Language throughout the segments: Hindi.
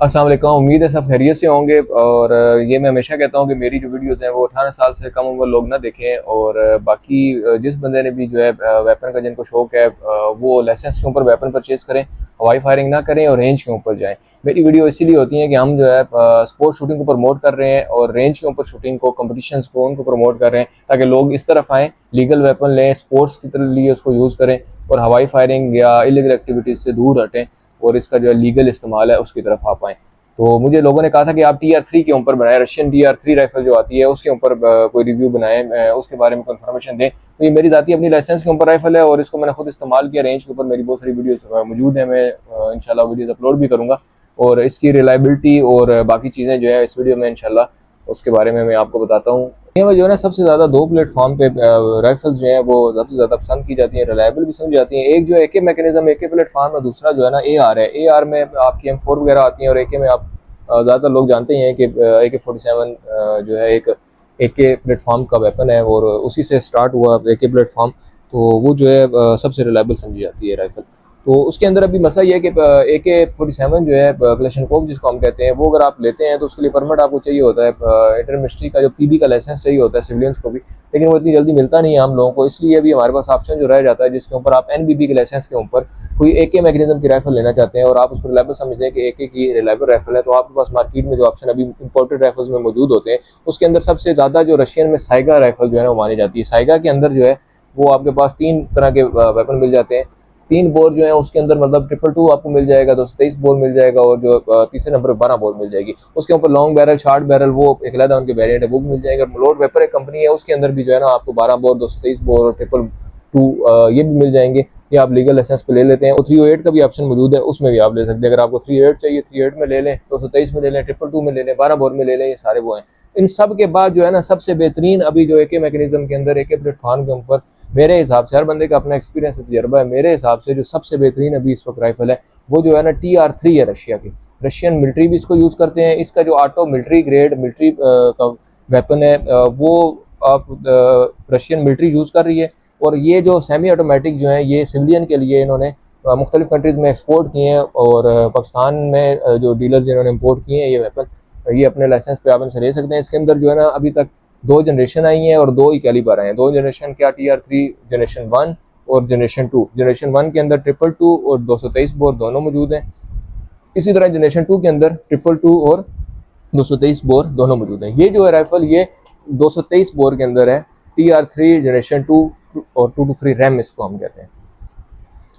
अस्सलाम वालेकुम। उम्मीद है सब खैरियत से होंगे। और ये मैं हमेशा कहता हूँ कि मेरी जो वीडियोस हैं वो 18 साल से कम उम्र लोग ना देखें। और बाकी जिस बंदे ने भी जो है वेपन का जिनको शौक है वो लाइसेंस के ऊपर वेपन परचेज़ करें, हवाई फायरिंग ना करें और रेंज के ऊपर जाएं। मेरी वीडियो इसीलिए होती है कि हम जो है स्पोर्ट्स शूटिंग को प्रमोट कर रहे हैं और रेंज के ऊपर शूटिंग को, कंपटिशन्स को, उनको प्रमोट कर रहे हैं ताकि लोग इस तरफ आएँ, लीगल वेपन लें, स्पोर्ट्स की तरह लिए उसको यूज़ करें और हवाई फायरिंग या इलीगल एक्टिविटीज़ से दूर हटें और इसका जो है लीगल इस्तेमाल है उसकी तरफ आ पाएँ। तो मुझे लोगों ने कहा था कि आप TR3 के ऊपर बनाएं, रशियन TR3 राइफल जो आती है उसके ऊपर कोई रिव्यू बनाएं, उसके बारे में कोई इन्फॉर्मेशन दें। तो ये मेरी ज़ाती अपनी लाइसेंस के ऊपर राइफल है और इसको मैंने खुद इस्तेमाल किया। रेंज के ऊपर मेरी बहुत सारी वीडियोस मौजूद है, मैं इंशाल्लाह वीडियोस अपलोड भी करूँगा और इसकी रिलायबिलिटी और बाकी चीज़ें जो है इस वीडियो में इंशाल्लाह उसके बारे में मैं आपको बताता हूँ। ये जो है ना सबसे ज़्यादा दो प्लेटफॉर्म पे राइफल्स जो हैं वो ज़्यादा से ज़्यादा पसंद की जाती हैं, रिलायबल भी समझी जाती हैं। एक जो है AK मैकेनिज्म, AK प्लेटफॉर्म है, दूसरा जो है ना AR है। AR में आपकी M4 वगैरह आती हैं और AK में आप ज़्यादातर लोग जानते ही हैं कि AK-47 जो है एक AK प्लेटफॉर्म का वेपन है और उसी से स्टार्ट हुआ AK प्लेटफॉर्म। तो वो जो है सबसे रिलायबल समझी जाती है राइफल। तो उसके अंदर अभी मसला ये है कि AK-47 जो है क्लैशनकोव जिसको हम कहते हैं, वो अगर आप लेते हैं तो उसके लिए परमिट आपको चाहिए होता है, इंटर मिनिस्ट्री का जो PB का लाइसेंस चाहिए होता है सिविलियंस को भी, लेकिन वो इतनी जल्दी मिलता नहीं है हम लोगों को। इसलिए अभी हमारे पास ऑप्शन जो रह जाता है जिसके ऊपर आप NBB के लाइसेंस के ऊपर कोई AK मैकेनिज्म की राइफल लेना चाहते हैं और आप उसको रिलायबल समझते हैं कि AK की रिलायबल राइफल है, तो आपके पास मार्केट में जो ऑप्शन अभी इंपोर्टेड राइफल्स में मौजूद होते हैं उसके अंदर सबसे ज़्यादा जो रशियन में साइगा राइफल जो है वो मानी जाती है। साइगा के अंदर जो है वो आपके पास 3 तरह के वेपन मिल जाते हैं। 3 बोर जो है उसके अंदर, मतलब 222 आपको मिल जाएगा, 223 बोर मिल जाएगा और जो तीसरे नंबर पर 12 बोर मिल जाएगी। उसके ऊपर लॉन्ग बैरल, शॉर्ट बैरल, वो एक अलग उनके वेरिएंट है, वो भी मिल जाएगा। लोड वेपर एक कंपनी है, उसके अंदर भी जो है ना आपको 12 बोर, 223 बोर और 222 ये भी मिल जाएंगे। ये आप लीगल लाइसेंस पे ले लेते हैं। और 308 का भी ऑप्शन मौजूद है, उसमें भी आप ले सकते हैं। अगर आपको 308 चाहिए 308 में ले लें, 223 में ले लें, 222 में ले लें, 12 बोर में ले लें, ये सारे वो हैं। इन सब के बाद जो है ना सबसे बेहतरीन अभी जो AK मैकेनिज्म के अंदर, AK प्लेटफॉर्म के ऊपर, मेरे हिसाब से, हर बंदे का अपना एक्सपीरियंस तजर्बा है, मेरे हिसाब से जो सबसे बेहतरीन अभी इस वक्त राइफल है वो जो है ना TR3 है रशिया की। रशियन मिलिट्री भी इसको यूज़ करते हैं। इसका जो ऑटो मिलिट्री ग्रेड मिलिट्री का वेपन है वो आप रशियन मिलिट्री यूज़ कर रही है। और ये जो सेमी ऑटोमेटिक जो है ये सिविलियन के लिए इन्होंने मुख्तलिफ कंट्रीज़ में एक्सपोर्ट किए हैं और पाकिस्तान में जो डीलर्स इन्होंने इम्पोर्ट किए हैं ये वेपन, ये अपने लाइसेंस पे आप इनसे ले सकते हैं। इसके अंदर जो है ना अभी तक 2 जनरेशन आई हैं और 2 ही कैलिबर आए हैं। 2 जनरेशन क्या, TR3 जनरेशन 1 और जनरेशन 2। जनरेशन 1 के अंदर 222 और 223 बोर दोनों मौजूद हैं। इसी तरह जनरेशन 2 के अंदर 222 और 223 बोर दोनों मौजूद हैं। ये जो है राइफल ये 223 बोर के अंदर है, TR3 जनरेशन 2 और 223 रैम इसको हम कहते हैं।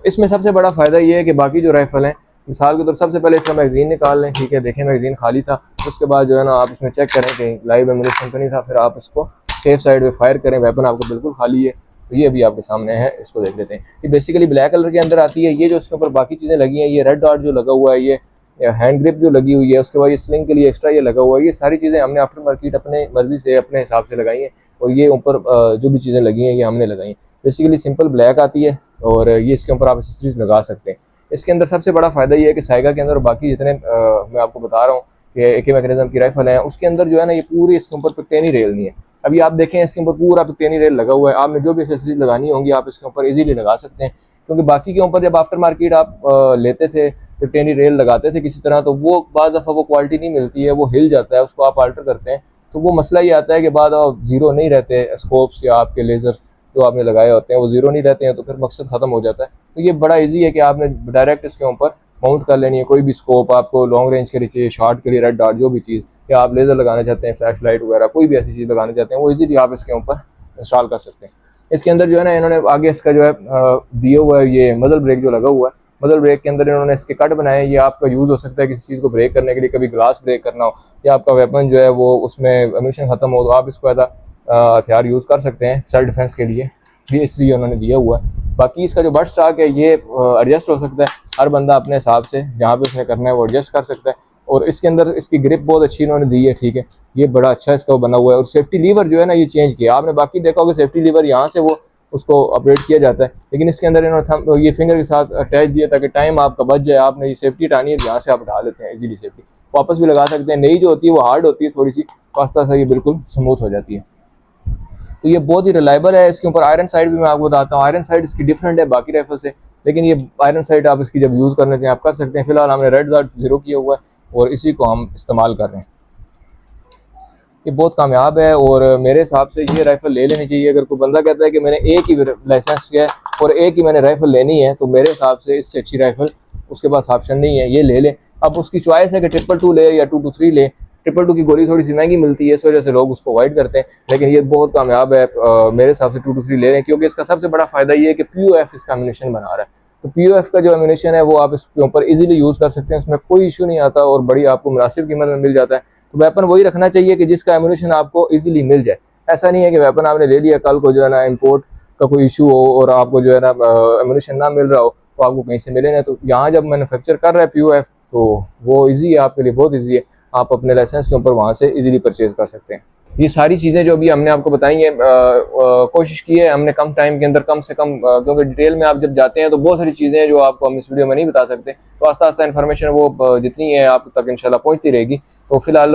इसमें सबसे बड़ा फ़ायदा ये है कि बाकी जो राइफल हैं, मिसाल के तौर सबसे पहले इसका मैगज़ीन निकाल लें, ठीक है, देखें मैगज़ीन खाली था। उसके बाद जो है ना आप इसमें चेक करें कि लाइव एम्यूनिशन तो नहीं था, फिर आप इसको सेफ साइड पे फायर करें, वेपन आपको बिल्कुल खाली है। तो ये अभी आपके सामने है, इसको देख लेते हैं। ये बेसिकली ब्लैक कलर के अंदर आती है। ये जो इसके ऊपर बाकी चीज़ें लगी हैं, ये रेड डॉट जो लगा हुआ है, ये हैंड ग्रिप जो लगी हुई है, उसके बाद ये स्लिंग के लिए एक्स्ट्रा ये लगा हुआ है, ये सारी चीज़ें हमने आफ्टर मार्केट अपने मर्जी से अपने हिसाब से लगाई हैं। और ये ऊपर जो भी चीज़ें लगी हैं ये हमने लगाई हैं। बेसिकली सिंपल ब्लैक आती है और ये इसके ऊपर आप एक्सेसरीज लगा सकते हैं। इसके अंदर सबसे बड़ा फ़ायदा ये है कि साइगा के अंदर बाकी जितने मैं आपको बता रहा हूँ कि AK मैकेनिज्म की राइफल है, उसके अंदर जो है ना ये पूरी इसके ऊपर पिकटेनी रेल नहीं है। अभी आप देखें इसके ऊपर पूरा पिकटेनी रेल लगा हुआ है। आपने जो भी एक्सेसरीज लगानी होंगी आप इसके ऊपर इजीली लगा सकते हैं, क्योंकि बाकी के ऊपर जब आफ्टर मार्केट आप लेते थे, पिकटेनी रेल लगाते थे किसी तरह, तो वो बाद दफ़ा वो क्वालिटी नहीं मिलती है, वो हिल जाता है। उसको आप अल्टर करते हैं तो वो मसला ये आता है कि बाद ज़ीरो नहीं रहते स्कोप्स या आपके लेज़र जो आपने लगाए होते हैं वो ज़ीरो नहीं रहते हैं, तो फिर मकसद ख़त्म हो जाता है। तो ये बड़ा इजी है कि आपने डायरेक्ट इसके ऊपर माउंट कर लेनी है कोई भी स्कोप, आपको लॉन्ग रेंज के लिए चाहिए, शॉर्ट के लिए रेड डॉट, जो भी चीज़, या आप लेज़र लगाना चाहते हैं, फ्लैश लाइट वगैरह, कोई भी ऐसी चीज़ लगाना चाहते हैं वो इजीली आप इसके ऊपर इंस्टॉल कर सकते हैं। इसके अंदर जो है ना इन्होंने आगे इसका जो है दिया हुआ है ये मदर ब्रेक जो लगा हुआ है। मदर ब्रेक के अंदर इन्होंने इसके कट बनाए हैं। ये आपका यूज़ हो सकता है किसी चीज़ को ब्रेक करने के लिए, कभी ग्लास ब्रेक करना हो या आपका वेपन जो है वो उसमें एम्यूनिशन ख़त्म हो, तो आप इसको एज हथियार यूज़ कर सकते हैं सेल्फ डिफेंस के लिए, ये इसलिए उन्होंने दिया हुआ है। बाकी इसका जो बट स्टॉक है ये एडजस्ट हो सकता है, हर बंदा अपने हिसाब से जहाँ पे उसने करना है वो एडजस्ट कर सकता है। और इसके अंदर इसकी ग्रिप बहुत अच्छी इन्होंने दी है, ठीक है, ये बड़ा अच्छा इसका बना हुआ है। और सेफ्टी लीवर जो है ना ये चेंज किया आपने, बाकी देखा होगा सेफ्टी लीवर यहाँ से वो उसको ऑपरेट किया जाता है, लेकिन इसके अंदर इन्होंने ये फिंगर के साथ अटैच दिया ताकि टाइम आपका बच जाए। आपने ये सेफ्टी हटानी है, यहाँ से आप उठा लेते हैं इजीली, सेफ्टी वापस भी लगा सकते हैं। नई जो होती है वो हार्ड होती है थोड़ी सी, फास्ता सा ये बिल्कुल स्मूथ हो जाती है। तो ये बहुत ही रिलायबल है। इसके ऊपर आयरन साइड भी मैं आपको बताता हूँ, आयरन साइड इसकी डिफरेंट है बाकी राइफल से, लेकिन ये आयरन साइड आप इसकी जब यूज़ करना चाहें आप कर सकते हैं। फिलहाल हमने रेड डॉट 0 किया हुआ है, और इसी को हम इस्तेमाल कर रहे हैं। ये बहुत कामयाब है और मेरे हिसाब से ये राइफ़ल ले लेनी चाहिए। अगर कोई बंदा कहता है कि मैंने एक ही लाइसेंस किया है और एक ही मैंने राइफ़ल लेनी है, तो मेरे हिसाब से इससे अच्छी राइफ़ल उसके पास ऑप्शन नहीं है, ये ले ले। अब उसकी चॉइस है कि 222 ले या 223 ले। 222 की गोली थोड़ी सी महंगी मिलती है, इस वजह से लोग उसको अवॉइड करते हैं, लेकिन ये बहुत कामयाब है। मेरे हिसाब से 223 ले लें, क्योंकि इसका सबसे बड़ा फ़ायदा ये है कि POF इसका एम्यूनेशन बना रहा है। तो POF का जो एम्यूनेशन है वो आप इसके ऊपर इजीली यूज़ कर सकते हैं, उसमें कोई इशू नहीं आता और बड़ी आपको मुनासिब कीमत में मिल जाता है। तो वेपन वही रखना चाहिए कि जिसका एम्यूनेशन आपको इजीली मिल जाए। ऐसा नहीं है कि वेपन आपने ले लिया, कल को जो है ना इंपोर्ट का कोई इशू हो और आपको जो है ना एम्यूनेशन ना मिल रहा हो तो आपको कहीं से मिले ना। तो यहाँ जब मैन्युफैक्चर कर रहा है POF, तो वो ईजी है, आपके लिए बहुत ईजी है। आप अपने लाइसेंस के ऊपर वहाँ से इजीली परचेज कर सकते हैं। ये सारी चीज़ें जो अभी हमने आपको बताई हैं, कोशिश की है हमने कम टाइम के अंदर, कम से कम, क्योंकि डिटेल में आप जब जाते हैं तो बहुत सारी चीज़ें हैं जो आपको हम इस वीडियो में नहीं बता सकते। तो आस्ता आस्ता इन्फॉर्मेशन वो जितनी है आप तक इंशाल्लाह पहुंचती रहेगी। तो फिलहाल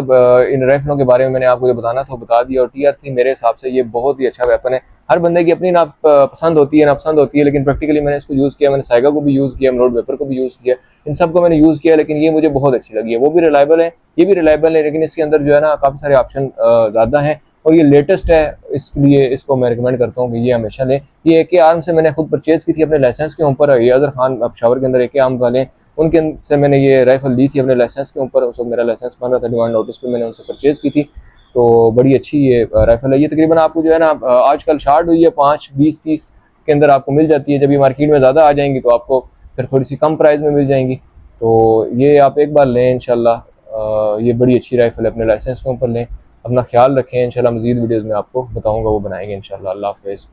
इन राइफलों के बारे में मैंने आपको जो बताना था बता दिया। और TR3 मेरे हिसाब से ये बहुत ही अच्छा वेपन है। हर बंदे की अपनी ना पसंद होती है, ना पसंद होती है, लेकिन प्रैक्टिकली मैंने इसको यूज़ किया। मैंने साइगा को भी यूज़ किया, रोड वेपर को भी यूज़ किया, इन सबको मैंने यूज़ किया, लेकिन ये मुझे बहुत अच्छी लगी है। वो भी रिलायबल है, ये भी रिलायबल है, लेकिन इसके अंदर जो है ना काफ़ी सारे ऑप्शन ज़्यादा हैं और ये लेटेस्ट है, इसलिए इसको मैं रिकमेंड करता हूँ कि ये हमेशा लें। ये AK आर्म से मैंने खुद परचेज़ की थी अपने लाइसेंस के ऊपर। ये अजहर खान पेशावर के अंदर AK आर्म वाले, उनके से मैंने ये राइफ़ल ली थी अपने लाइसेंस के ऊपर। उस वक्त मेरा लाइसेंस बन रहा था, डिमांड नोटिस पे मैंने उनसे परचेज़ की थी। तो बड़ी अच्छी ये राइफ़ल है। ये तकरीबन आपको जो है ना आजकल शार्ट हुई है 5, 20, 30 के अंदर आपको मिल जाती है। जब ये मार्केट में ज़्यादा आ जाएंगी तो आपको फिर थोड़ी सी कम प्राइस में मिल जाएंगी। तो ये आप एक बार लें इंशाल्लाह। ये बड़ी अच्छी राइफ़ल है, अपने लाइसेंस के ऊपर लें। अपना ख्याल रखें, इंशाल्लाह मज़ीद वीडियोज़ में आपको बताऊँगा, वो बनाएंगे इंशाल्लाह। अल्लाह हाफ़िज़।